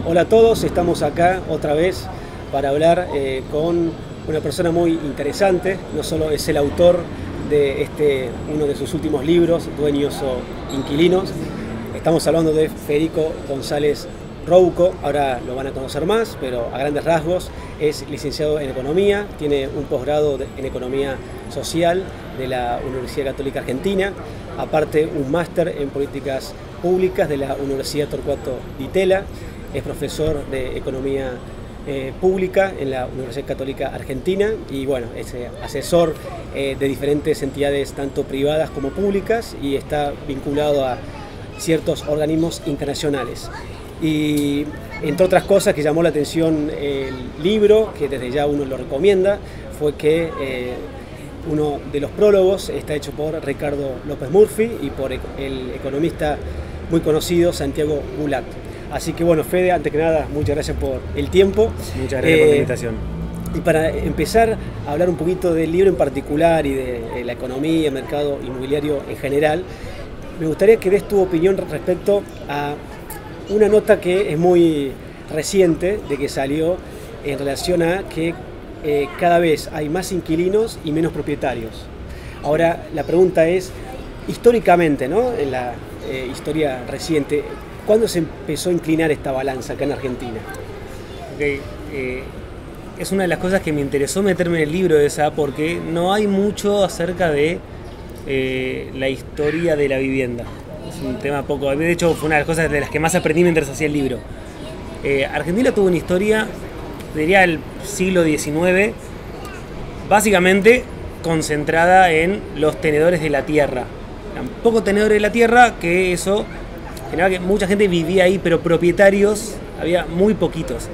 Hola a todos, estamos acá otra vez para hablar con una persona muy interesante. No solo es el autor de uno de sus últimos libros, Dueños o Inquilinos. Estamos hablando de Federico González Rouco. Ahora lo van a conocer más, pero a grandes rasgos es licenciado en Economía, tiene un posgrado en Economía Social de la Universidad Católica Argentina, aparte un máster en Políticas Públicas de la Universidad Torcuato Di Tella, es profesor de Economía Pública en la Universidad Católica Argentina y bueno, es asesor de diferentes entidades tanto privadas como públicas y está vinculado a ciertos organismos internacionales. Y entre otras cosas que llamó la atención el libro, que desde ya uno lo recomienda, fue que uno de los prólogos está hecho por Ricardo López Murphy y por el economista muy conocido Santiago Bulat. Así que bueno, Fede, antes que nada, muchas gracias por el tiempo. Muchas gracias por la invitación. Y para empezar a hablar un poquito del libro en particular y de la economía, el mercado inmobiliario en general, me gustaría que des tu opinión respecto a una nota que es muy reciente, de que salió en relación a que cada vez hay más inquilinos y menos propietarios. Ahora, la pregunta es, históricamente, ¿no? En la historia reciente, ¿cuándo se empezó a inclinar esta balanza acá en Argentina? Okay. Es una de las cosas que me interesó meterme en el libro esa, porque no hay mucho acerca de la historia de la vivienda. Es un tema poco... De hecho, fue una de las cosas de las que más aprendí mientras hacía el libro. Argentina tuvo una historia, diría, del siglo XIX, básicamente concentrada en los tenedores de la tierra. Eran pocos tenedores de la tierra, que eso generaba que mucha gente vivía ahí, pero propietarios había muy poquitos.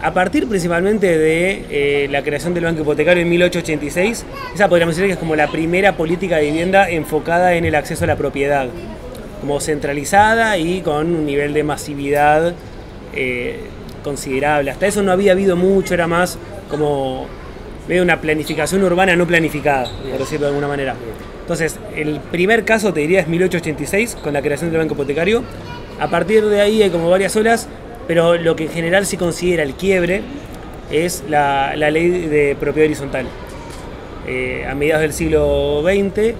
A partir principalmente de la creación del Banco Hipotecario en 1886, esa podríamos decir que es como la primera política de vivienda enfocada en el acceso a la propiedad, como centralizada y con un nivel de masividad considerable. Hasta eso no había habido mucho, era más como medio una planificación urbana no planificada, por decirlo de alguna manera. Entonces, el primer caso, te diría, es 1886, con la creación del Banco Hipotecario. A partir de ahí hay como varias olas, pero lo que en general se considera el quiebre es la ley de propiedad horizontal. A mediados del siglo XX,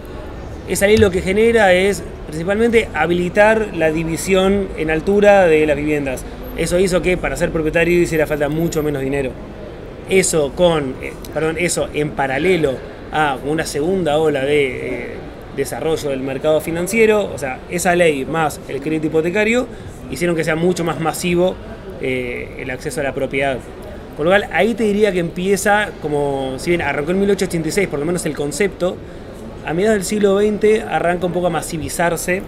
esa ley lo que genera es principalmente habilitar la división en altura de las viviendas. Eso hizo que para ser propietario hiciera falta mucho menos dinero. Eso en paralelo a una segunda ola de desarrollo del mercado financiero, o sea, esa ley más el crédito hipotecario hicieron que sea mucho más masivo el acceso a la propiedad. Con lo cual, ahí te diría que empieza, como si bien arrancó en 1886, por lo menos el concepto, a mediados del siglo XX arranca un poco a masivizarse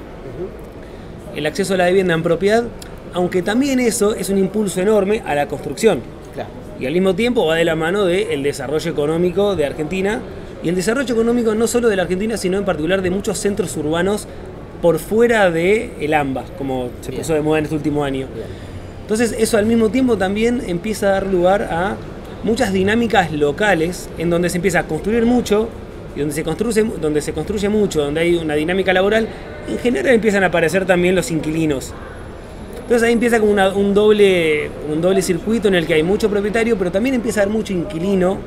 el acceso a la vivienda en propiedad, aunque también eso es un impulso enorme a la construcción. Claro. Y al mismo tiempo va de la mano del desarrollo económico de Argentina, y el desarrollo económico no solo de la Argentina, sino en particular de muchos centros urbanos por fuera del AMBA, como se puso de moda en este último año. Entonces eso al mismo tiempo también empieza a dar lugar a muchas dinámicas locales en donde se empieza a construir mucho y donde se construye mucho, donde hay una dinámica laboral, en general empiezan a aparecer también los inquilinos. Entonces ahí empieza como un doble circuito en el que hay mucho propietario, pero también empieza a haber mucho inquilino.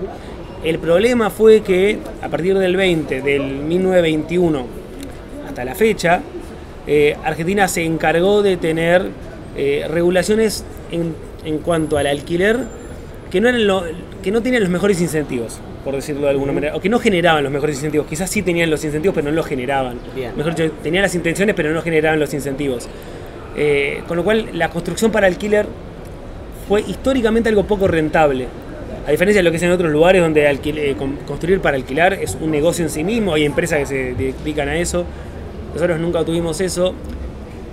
El problema fue que a partir del 1921 hasta la fecha, Argentina se encargó de tener regulaciones en cuanto al alquiler que no tenían los mejores incentivos, por decirlo de alguna manera, o que no generaban los mejores incentivos. Quizás sí tenían los incentivos, pero no los generaban. Mejor dicho, tenían las intenciones, pero no generaban los incentivos. Con lo cual, la construcción para alquiler fue históricamente algo poco rentable. A diferencia de lo que es en otros lugares donde construir para alquilar es un negocio en sí mismo, hay empresas que se dedican a eso. Nosotros nunca tuvimos eso,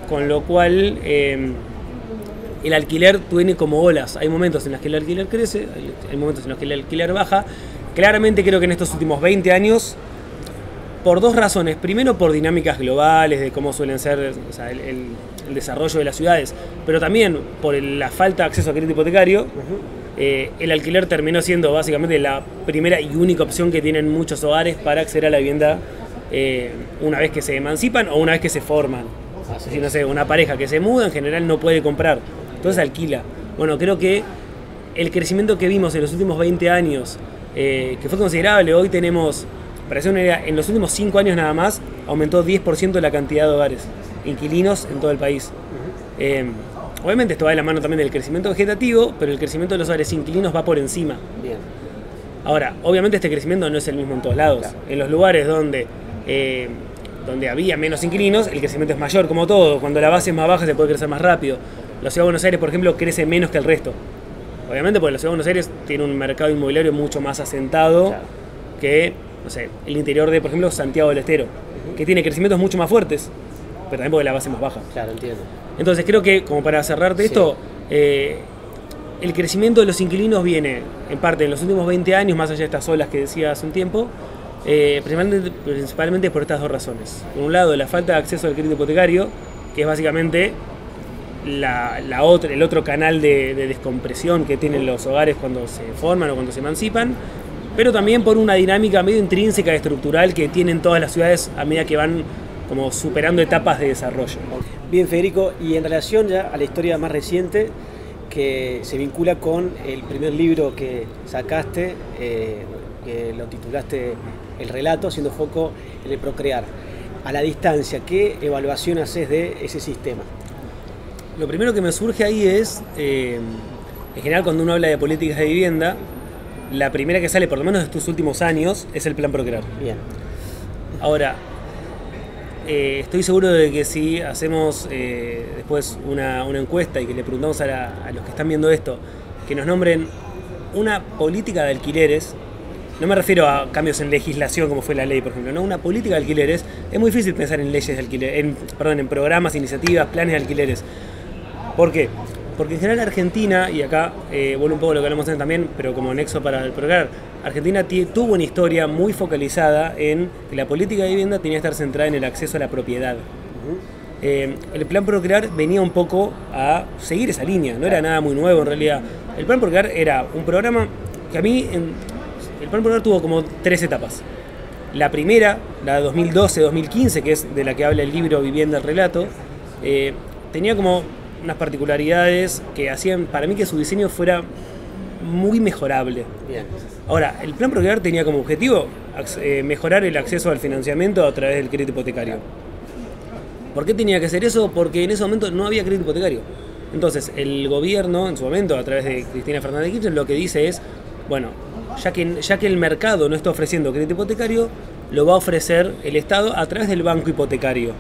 con lo cual el alquiler tiene como olas. Hay momentos en los que el alquiler crece, hay momentos en los que el alquiler baja. Claramente creo que en estos últimos 20 años, por dos razones. Primero, por dinámicas globales de cómo suelen ser, o sea, el desarrollo de las ciudades, pero también por la falta de acceso a crédito hipotecario. El alquiler terminó siendo básicamente la primera y única opción que tienen muchos hogares para acceder a la vivienda una vez que se emancipan o una vez que se forman. Si no sé, una pareja que se muda en general no puede comprar. entonces alquila. Bueno, creo que el crecimiento que vimos en los últimos 20 años, que fue considerable, hoy tenemos, para hacer una idea, en los últimos 5 años nada más, aumentó 10% la cantidad de hogares inquilinos en todo el país. Obviamente esto va de la mano también del crecimiento vegetativo, pero el crecimiento de los hogares inquilinos va por encima. Bien. Ahora, obviamente este crecimiento no es el mismo en todos lados. Claro. En los lugares donde había menos inquilinos, el crecimiento es mayor, como todo. Cuando la base es más baja se puede crecer más rápido. La Ciudad de Buenos Aires, por ejemplo, crece menos que el resto. Obviamente porque la Ciudad de Buenos Aires tiene un mercado inmobiliario mucho más asentado, claro, que, no sé, el interior de, por ejemplo, Santiago del Estero, que tiene crecimientos mucho más fuertes, pero también porque la base es más baja. Claro, entiendo. Entonces creo que, como para cerrarte esto, el crecimiento de los inquilinos viene, en parte, en los últimos 20 años, más allá de estas olas que decía hace un tiempo, principalmente por estas dos razones. Por un lado, la falta de acceso al crédito hipotecario, que es básicamente el otro canal de descompresión que tienen los hogares cuando se forman o cuando se emancipan, pero también por una dinámica medio intrínseca y estructural que tienen todas las ciudades a medida que van como superando etapas de desarrollo. Bien, Federico, y en relación ya a la historia más reciente, que se vincula con el primer libro que sacaste, que lo titulaste El relato, haciendo foco en el procrear. A la distancia, ¿qué evaluación haces de ese sistema? Lo primero que me surge ahí es, en general cuando uno habla de políticas de vivienda, la primera que sale, por lo menos de estos últimos años, es el plan Procrear. Bien. Ahora, estoy seguro de que si hacemos después una encuesta y que le preguntamos a los que están viendo esto, que nos nombren una política de alquileres, no me refiero a cambios en legislación como fue la ley, por ejemplo, no, una política de alquileres, es muy difícil pensar en leyes de alquiler, en programas, iniciativas, planes de alquileres. ¿Por qué? Porque en general Argentina, y acá vuelvo un poco a lo que hablamos antes también, pero como nexo para el Procrear, Argentina tuvo una historia muy focalizada en que la política de vivienda tenía que estar centrada en el acceso a la propiedad. El plan Procrear venía un poco a seguir esa línea, no era nada muy nuevo en realidad. El plan Procrear era un programa que a mí, el plan Procrear tuvo como 3 etapas. La primera, la de 2012-2015, que es de la que habla el libro Vivienda el Relato, tenía como unas particularidades que hacían para mí que su diseño fuera muy mejorable. Bien. Ahora, el plan Procrear tenía como objetivo mejorar el acceso al financiamiento a través del crédito hipotecario. ¿Por qué tenía que hacer eso? Porque en ese momento no había crédito hipotecario. Entonces, el gobierno, en su momento, a través de Cristina Fernández de Kirchner, lo que dice es, bueno, ya que el mercado no está ofreciendo crédito hipotecario, lo va a ofrecer el Estado a través del banco hipotecario.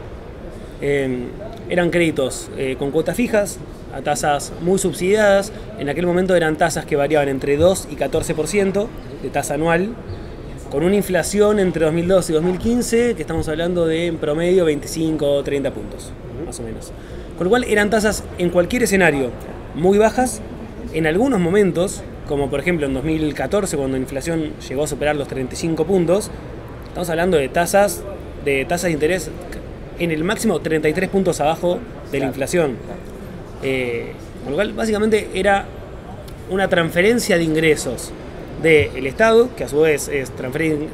Eran créditos con cuotas fijas, a tasas muy subsidiadas. En aquel momento eran tasas que variaban entre 2 y 14% de tasa anual, con una inflación entre 2012 y 2015 que estamos hablando de en promedio 25 o 30 puntos, más o menos. Con lo cual eran tasas en cualquier escenario muy bajas, en algunos momentos, como por ejemplo en 2014 cuando la inflación llegó a superar los 35 puntos, estamos hablando de tasas de interés en el máximo 33 puntos abajo de la inflación. Con lo cual básicamente era una transferencia de ingresos del Estado, que a su vez es transferir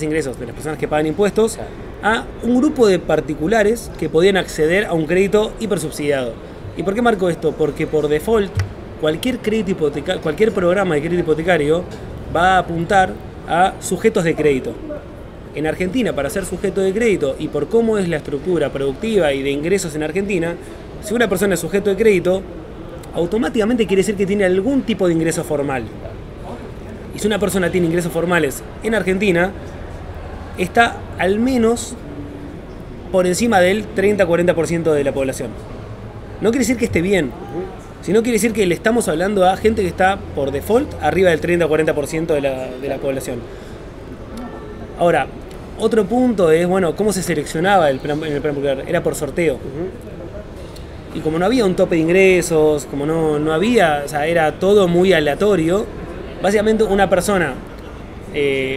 ingresos de las personas que pagan impuestos, a un grupo de particulares que podían acceder a un crédito hipersubsidiado. ¿Y por qué marco esto? Porque por default cualquier programa de crédito hipotecario va a apuntar a sujetos de crédito. En Argentina, para ser sujeto de crédito y por cómo es la estructura productiva y de ingresos en Argentina, si una persona es sujeto de crédito, automáticamente quiere decir que tiene algún tipo de ingreso formal. Y si una persona tiene ingresos formales en Argentina, está al menos por encima del 30-40% de la población. No quiere decir que esté bien, sino quiere decir que le estamos hablando a gente que está por default arriba del 30-40% de la población. Ahora, otro punto es, bueno, cómo se seleccionaba en el plan Procrear. Era por sorteo. Y como no había un tope de ingresos, como no había, o sea, era todo muy aleatorio, básicamente una persona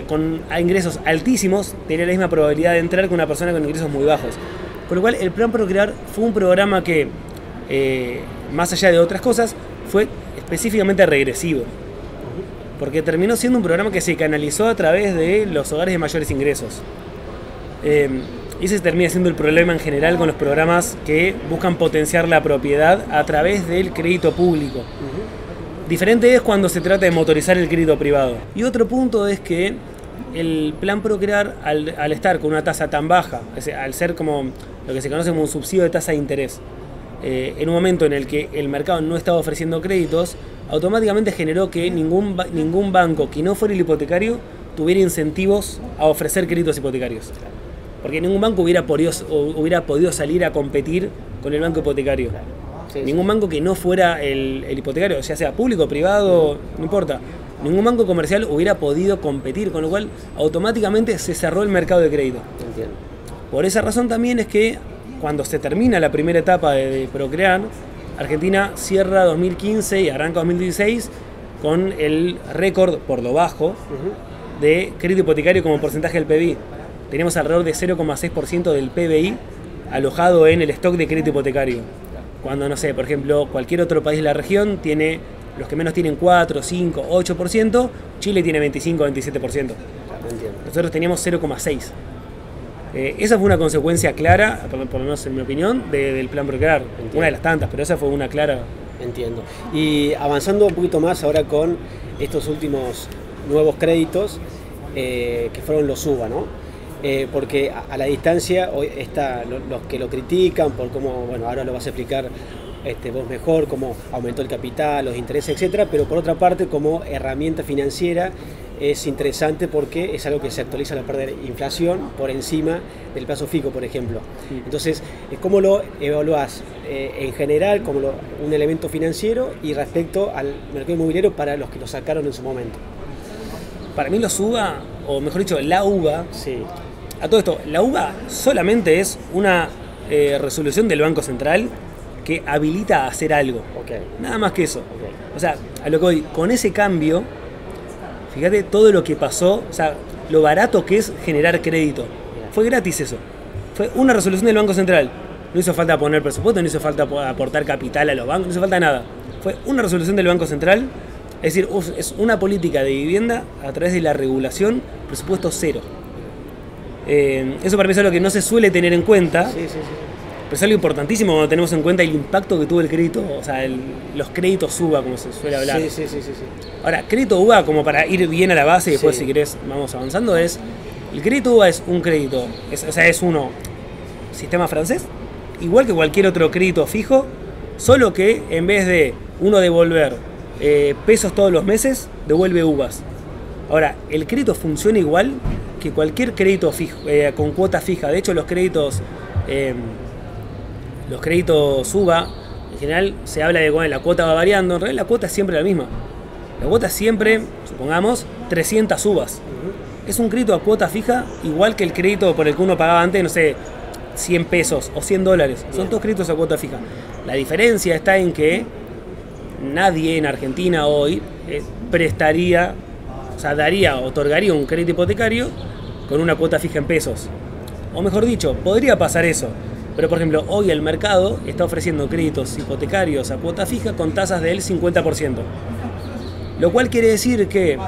con ingresos altísimos tenía la misma probabilidad de entrar que una persona con ingresos muy bajos. Con lo cual, el plan Procrear fue un programa que, más allá de otras cosas, fue específicamente regresivo. Porque terminó siendo un programa que se canalizó a través de los hogares de mayores ingresos. ese termina siendo el problema en general con los programas que buscan potenciar la propiedad a través del crédito público. Diferente es cuando se trata de motorizar el crédito privado. Y otro punto es que el plan Procrear, al estar con una tasa tan baja, al ser como lo que se conoce como un subsidio de tasa de interés, en un momento en el que el mercado no estaba ofreciendo créditos, automáticamente generó que ningún banco que no fuera el hipotecario tuviera incentivos a ofrecer créditos hipotecarios. Porque ningún banco hubiera podido salir a competir con el banco hipotecario. Ningún banco que no fuera el hipotecario, ya sea público, privado, no importa. Ningún banco comercial hubiera podido competir, con lo cual automáticamente se cerró el mercado de crédito. Entiendo. Por esa razón también es que cuando se termina la primera etapa de Procrear, Argentina cierra 2015 y arranca 2016 con el récord por lo bajo de crédito hipotecario como porcentaje del PBI. Tenemos alrededor de 0,6% del PBI alojado en el stock de crédito hipotecario. Cuando, no sé, por ejemplo, cualquier otro país de la región tiene, los que menos tienen 4, 5, 8%, Chile tiene 25, 27%. Nosotros teníamos 0,6%. Esa fue una consecuencia clara, por lo menos en mi opinión, del plan Procrear. Una de las tantas, pero esa fue una clara. Entiendo. Y avanzando un poquito más ahora con estos últimos nuevos créditos, que fueron los UBA, ¿no? Porque a la distancia hoy está los que lo critican por cómo, bueno, ahora lo vas a explicar vos mejor, cómo aumentó el capital, los intereses, etcétera, pero por otra parte como herramienta financiera es interesante porque es algo que se actualiza al perder inflación por encima del plazo fijo, por ejemplo. Entonces, ¿cómo lo evaluás en general como un elemento financiero y respecto al mercado inmobiliario para los que lo sacaron en su momento? Para mí los UBA, o mejor dicho, la UBA, sí. A todo esto, la UBA solamente es una resolución del Banco Central que habilita a hacer algo. Nada más que eso. O sea, a lo que voy, con ese cambio, fíjate todo lo que pasó, o sea, lo barato que es generar crédito. Fue gratis eso. Fue una resolución del Banco Central. No hizo falta poner presupuesto, no hizo falta aportar capital a los bancos, no hizo falta nada. Fue una resolución del Banco Central, es decir, es una política de vivienda a través de la regulación, presupuesto cero. Eso para mí es algo que no se suele tener en cuenta, pero es algo importantísimo cuando tenemos en cuenta el impacto que tuvo el crédito, o sea, los créditos UBA, como se suele hablar. Ahora, crédito UBA, como para ir bien a la base y después si querés vamos avanzando, el crédito UBA es un crédito, es uno, sistema francés, igual que cualquier otro crédito fijo, solo que en vez de uno devolver pesos todos los meses, devuelve UBAs. Ahora, el crédito funciona igual que cualquier crédito fijo, con cuota fija. De hecho, los créditos UBA, en general se habla de que la cuota va variando. En realidad la cuota es siempre la misma. La cuota es siempre, supongamos, 300 UBAs. Es un crédito a cuota fija, igual que el crédito por el que uno pagaba antes, no sé, 100 pesos o 100 dólares. Son todos créditos a cuota fija. La diferencia está en que nadie en Argentina hoy prestaría, o sea, otorgaría un crédito hipotecario con una cuota fija en pesos. O mejor dicho, podría pasar eso. Pero por ejemplo, hoy el mercado está ofreciendo créditos hipotecarios a cuota fija con tasas del 50%. Lo cual quiere decir que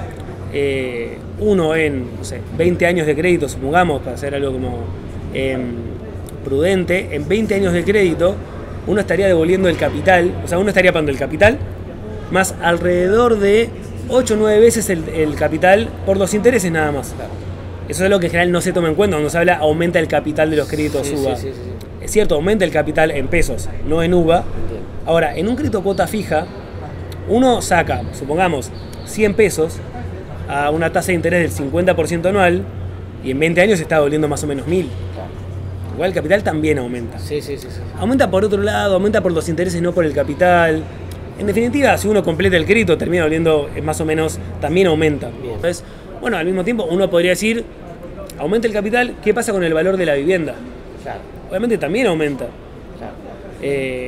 uno en, no sé, 20 años de crédito, supongamos, para hacer algo como prudente, en 20 años de crédito, uno estaría devolviendo el capital, o sea, uno estaría pagando el capital más alrededor de 8 o 9 veces el capital por los intereses nada más. Eso es algo que en general no se toma en cuenta cuando se habla aumenta el capital de los créditos UBA. Es cierto, aumenta el capital en pesos, no en UBA. Ahora, en un crédito cuota fija, uno saca, supongamos, 100 pesos a una tasa de interés del 50% anual y en 20 años se está devolviendo más o menos 1000. Igual el capital también aumenta. Aumenta por otro lado, aumenta por los intereses, no por el capital. En definitiva, si uno completa el crédito, termina volviendo más o menos, también aumenta. Entonces, bueno, al mismo tiempo uno podría decir, aumenta el capital, ¿qué pasa con el valor de la vivienda? Obviamente también aumenta.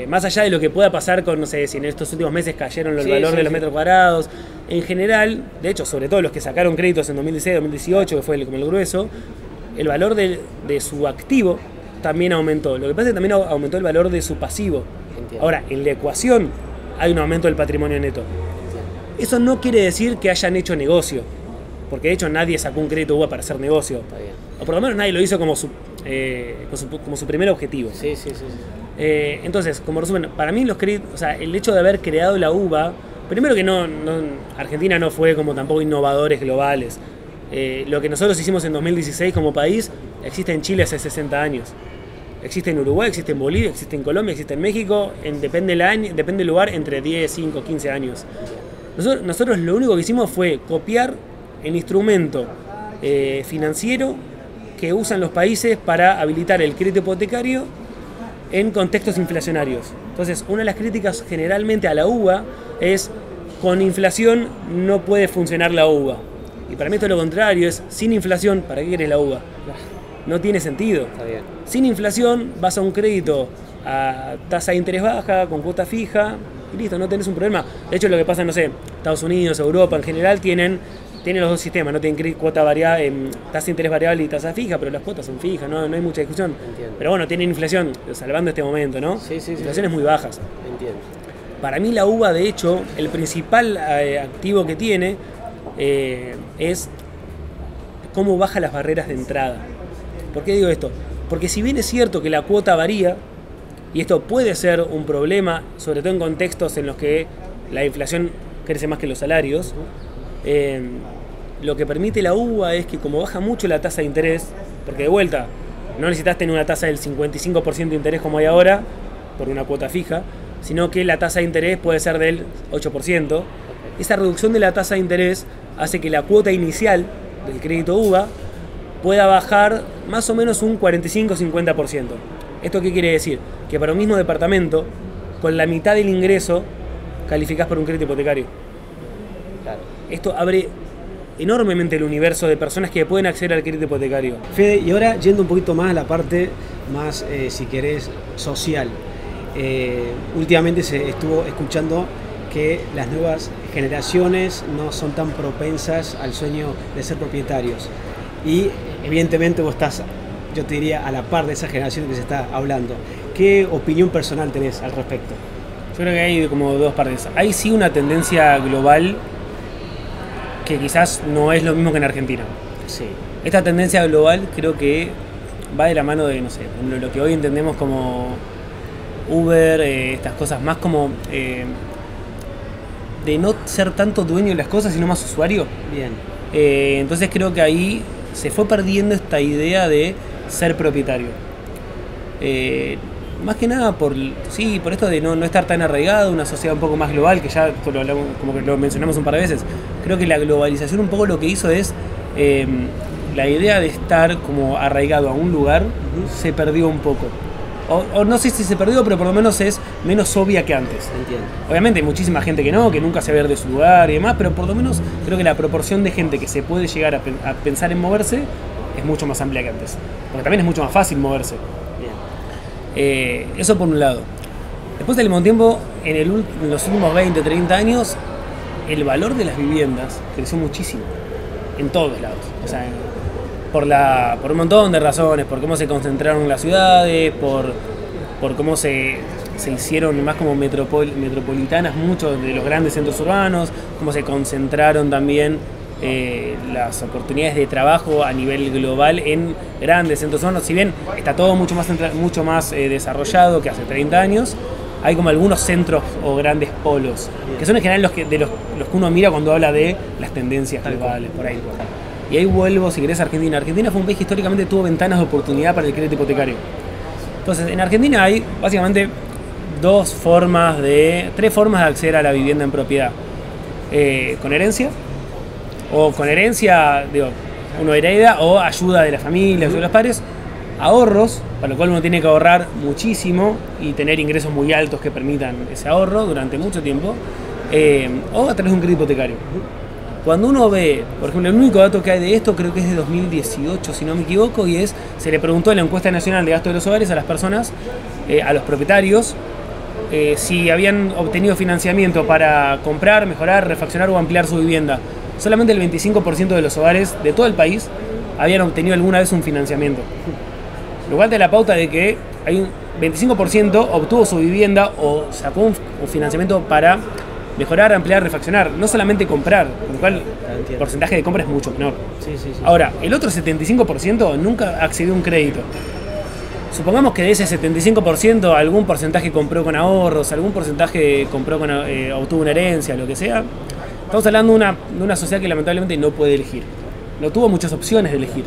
Más allá de lo que pueda pasar con, no sé, si en estos últimos meses cayeron el valor de los metros cuadrados, en general, de hecho, sobre todo los que sacaron créditos en 2016, 2018, que fue como el grueso, el valor de su activo también aumentó. Lo que pasa es que también aumentó el valor de su pasivo. Ahora, en la ecuación hay un aumento del patrimonio neto. Eso no quiere decir que hayan hecho negocio, porque de hecho nadie sacó un crédito UBA para hacer negocio. O por lo menos nadie lo hizo como como su primer objetivo. Sí. Entonces, como resumen, para mí los créditos, o sea, el hecho de haber creado la UBA, primero que Argentina no fue como tampoco innovadores globales. Lo que nosotros hicimos en 2016 como país existe en Chile hace 60 años. Existe en Uruguay, existe en Bolivia, existe en Colombia, existe en México, depende del lugar, entre 10, 5, 15 años. Nosotros lo único que hicimos fue copiar el instrumento financiero que usan los países para habilitar el crédito hipotecario en contextos inflacionarios. Entonces, una de las críticas generalmente a la UBA es: con inflación no puede funcionar la UBA. Y para mí esto es lo contrario, es: sin inflación, ¿para qué querés la UBA? No tiene sentido. Está bien. Sin inflación vas a un crédito a tasa de interés baja, con cuota fija, y listo, no tenés un problema. De hecho, lo que pasa, no sé, Estados Unidos, Europa en general tienen los dos sistemas, no tienen cuota variable, tasa de interés variable y tasa fija, pero las cuotas son fijas, no hay mucha discusión. Entiendo. Pero bueno, tienen inflación, salvando este momento, ¿no? Sí. Inflaciones muy bajas. Entiendo. Para mí la UBA, de hecho, el principal activo que tiene es cómo baja las barreras de entrada. ¿Por qué digo esto? Porque si bien es cierto que la cuota varía, y esto puede ser un problema, sobre todo en contextos en los que la inflación crece más que los salarios, lo que permite la UBA es que, como baja mucho la tasa de interés, porque de vuelta, no necesitas tener una tasa del 55% de interés como hay ahora, por una cuota fija, sino que la tasa de interés puede ser del 8%. Esa reducción de la tasa de interés hace que la cuota inicial del crédito UBA pueda bajar más o menos un 45-50%. ¿Esto qué quiere decir? Que para un mismo departamento, con la mitad del ingreso, calificás por un crédito hipotecario. Claro. Esto abre enormemente el universo de personas que pueden acceder al crédito hipotecario. Fede, y ahora yendo un poquito más a la parte más, si querés, social. Últimamente se estuvo escuchando que las nuevas generaciones no son tan propensas al sueño de ser propietarios. Y evidentemente vos estás, yo te diría, a la par de esa generación que se está hablando. ¿Qué opinión personal tenés al respecto? Yo creo que hay como dos partes. Hay sí una tendencia global que quizás no es lo mismo que en Argentina. Sí. Esta tendencia global creo que va de la mano de, no sé, lo que hoy entendemos como Uber, estas cosas más como de no ser tanto dueño de las cosas, sino más usuario. Bien. Entonces creo que ahí se fue perdiendo esta idea de ser propietario. Más que nada por esto de no estar tan arraigado, una sociedad un poco más global, que ya esto lo hablamos, como que lo mencionamos un par de veces. Creo que la globalización un poco lo que hizo es la idea de estar como arraigado a un lugar se perdió un poco. O no sé si se perdió, pero por lo menos es menos obvia que antes. Entiendo. Obviamente hay muchísima gente que nunca se va a ver de su lugar y demás, pero por lo menos creo que la proporción de gente que se puede llegar a pensar en moverse es mucho más amplia que antes. Porque también es mucho más fácil moverse. Bien. Eso por un lado. Después, al mismo tiempo, en los últimos 20, 30 años, el valor de las viviendas creció muchísimo. En todos lados. O sea, por un montón de razones, por cómo se concentraron las ciudades, por cómo se hicieron más como metropolitanas muchos de los grandes centros urbanos, cómo se concentraron también las oportunidades de trabajo a nivel global en grandes centros urbanos. Si bien está todo mucho más desarrollado que hace 30 años, hay como algunos centros o grandes polos, que son en general los que uno mira cuando habla de las tendencias globales, por ahí. Y ahí vuelvo, si querés, a Argentina. Argentina fue un país que históricamente tuvo ventanas de oportunidad para el crédito hipotecario. Entonces, en Argentina hay básicamente tres formas de acceder a la vivienda en propiedad. Con herencia, uno hereda, o ayuda de la familia, ayuda de los padres. Ahorros, para lo cual uno tiene que ahorrar muchísimo y tener ingresos muy altos que permitan ese ahorro durante mucho tiempo. O a través de un crédito hipotecario. Cuando uno ve, por ejemplo, el único dato que hay de esto creo que es de 2018, si no me equivoco, y se le preguntó en la encuesta nacional de gasto de los hogares a las personas, a los propietarios, si habían obtenido financiamiento para comprar, mejorar, refaccionar o ampliar su vivienda. Solamente el 25% de los hogares de todo el país habían obtenido alguna vez un financiamiento. Lo cual te da la pauta de que hay un 25% obtuvo su vivienda o sacó un financiamiento para mejorar, ampliar, refaccionar, no solamente comprar, con lo cual el porcentaje de compra es mucho menor. Sí. Ahora, el otro 75% nunca accedió a un crédito. supongamos que de ese 75% algún porcentaje compró con ahorros, algún porcentaje compró con, obtuvo una herencia, lo que sea. Estamos hablando de una sociedad que lamentablemente no puede elegir. No tuvo muchas opciones de elegir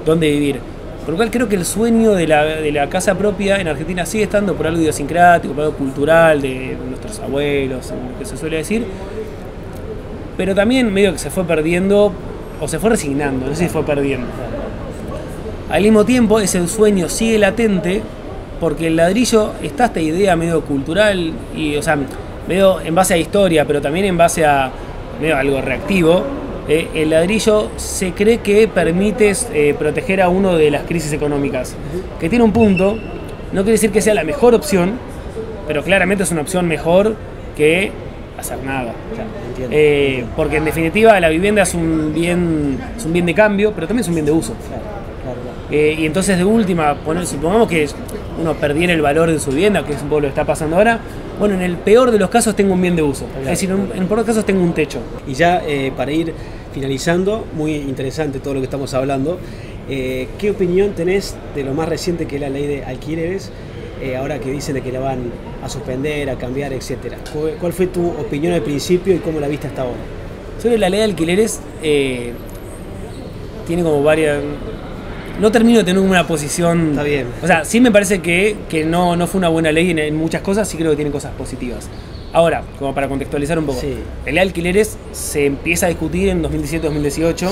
dónde vivir. Por lo cual creo que el sueño de la casa propia en Argentina sigue estando por algo idiosincrático, por algo cultural, de nuestros abuelos, lo que se suele decir. Pero también medio que se fue perdiendo, o se fue resignando, no sé si fue perdiendo. Al mismo tiempo, ese sueño sigue latente, porque el ladrillo está esta idea medio cultural, y, o sea, medio en base a historia, pero también en base a medio algo reactivo. El ladrillo se cree que permite proteger a uno de las crisis económicas, que tiene un punto, no quiere decir que sea la mejor opción, pero claramente es una opción mejor que hacer nada. Porque en definitiva la vivienda es un bien de cambio, pero también es un bien de uso. Y entonces de última, supongamos que uno perdiera el valor de su vivienda, que es un poco lo que está pasando ahora. Bueno, en el peor de los casos tengo un bien de uso, es decir, en el peor de los casos tengo un techo. Y ya para ir finalizando, muy interesante todo lo que estamos hablando, ¿qué opinión tenés de lo más reciente que es la ley de alquileres, ahora que dicen de que la van a suspender, a cambiar, etcétera? ¿Cuál fue tu opinión al principio y cómo la viste hasta ahora? Sobre la ley de alquileres, tiene como varias... No termino de tener una posición... Está bien. O sea, sí me parece que no fue una buena ley en muchas cosas, sí creo que tiene cosas positivas. Ahora, como para contextualizar un poco, sí. La ley de alquileres se empieza a discutir en 2017-2018. Sí.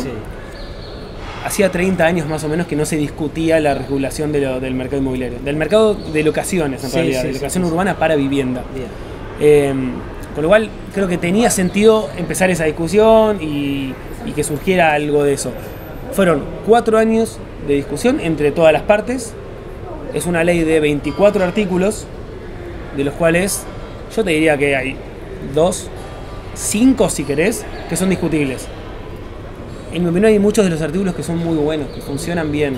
Hacía 30 años más o menos que no se discutía la regulación del mercado inmobiliario. Del mercado de locaciones, en realidad, de locación urbana para vivienda. Con lo cual, creo que tenía sentido empezar esa discusión y que surgiera algo de eso. Fueron 4 años de discusión entre todas las partes. Es una ley de 24 artículos, de los cuales yo te diría que hay 5 si querés, que son discutibles. En mi opinión hay muchos de los artículos que son muy buenos, que funcionan bien.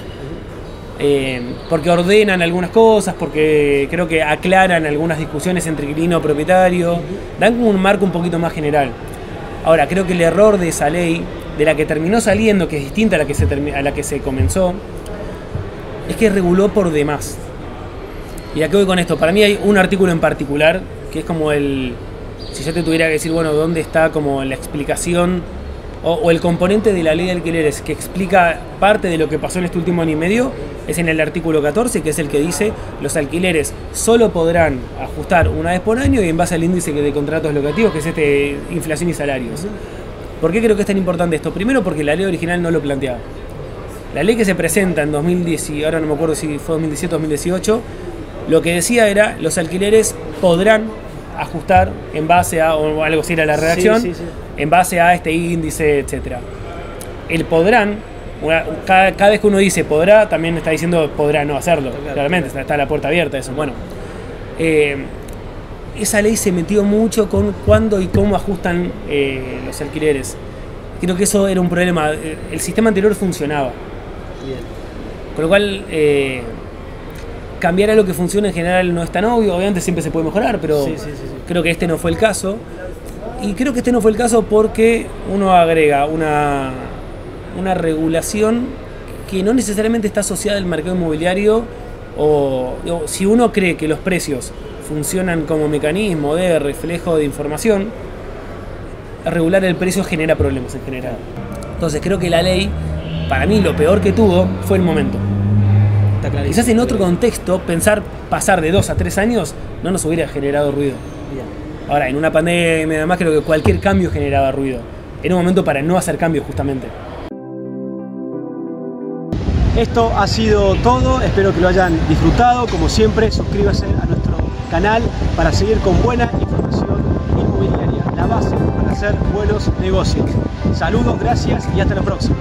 Porque ordenan algunas cosas, porque creo que aclaran algunas discusiones entre inquilino y propietario, dan como un marco un poquito más general. Ahora, creo que el error de esa ley, de la que terminó saliendo, que es distinta a la que se comenzó, es que reguló por demás. ¿Y a qué voy con esto? Para mí hay un artículo en particular, que es como si yo te tuviera que decir, bueno, ¿dónde está como la explicación o el componente de la ley de alquileres que explica parte de lo que pasó en este último año y medio? Es en el artículo 14, que es el que dice: los alquileres solo podrán ajustar una vez por año y en base al índice de contratos locativos, que es inflación y salarios. ¿Por qué creo que es tan importante esto? Primero, porque la ley original no lo planteaba. La ley que se presenta en 2010, y ahora no me acuerdo si fue 2017 o 2018, lo que decía era: los alquileres podrán ajustar en base a, o algo así era la redacción, en base a este índice, etcétera. El podrán, cada vez que uno dice podrá, también está diciendo podrá no hacerlo. Claramente, está la puerta abierta a eso. Bueno, esa ley se metió mucho con cuándo y cómo ajustan los alquileres. Creo que eso era un problema. El sistema anterior funcionaba. Bien. Con lo cual, cambiar algo que funciona en general no es tan obvio. Obviamente siempre se puede mejorar, pero creo que este no fue el caso. Y creo que este no fue el caso porque uno agrega una regulación que no necesariamente está asociada al mercado inmobiliario, o si uno cree que los precios funcionan como mecanismo de reflejo de información, regular el precio genera problemas en general. Entonces creo que la ley, para mí, lo peor que tuvo fue el momento. Quizás en otro contexto, pasar de 2 a 3 años no nos hubiera generado ruido. Ahora, en una pandemia, además, creo que cualquier cambio generaba ruido. Era un momento para no hacer cambios, justamente. Esto ha sido todo, espero que lo hayan disfrutado. Como siempre, suscríbase a nuestro canal para seguir con buena información inmobiliaria, la base para hacer buenos negocios. Saludos, gracias y hasta la próxima.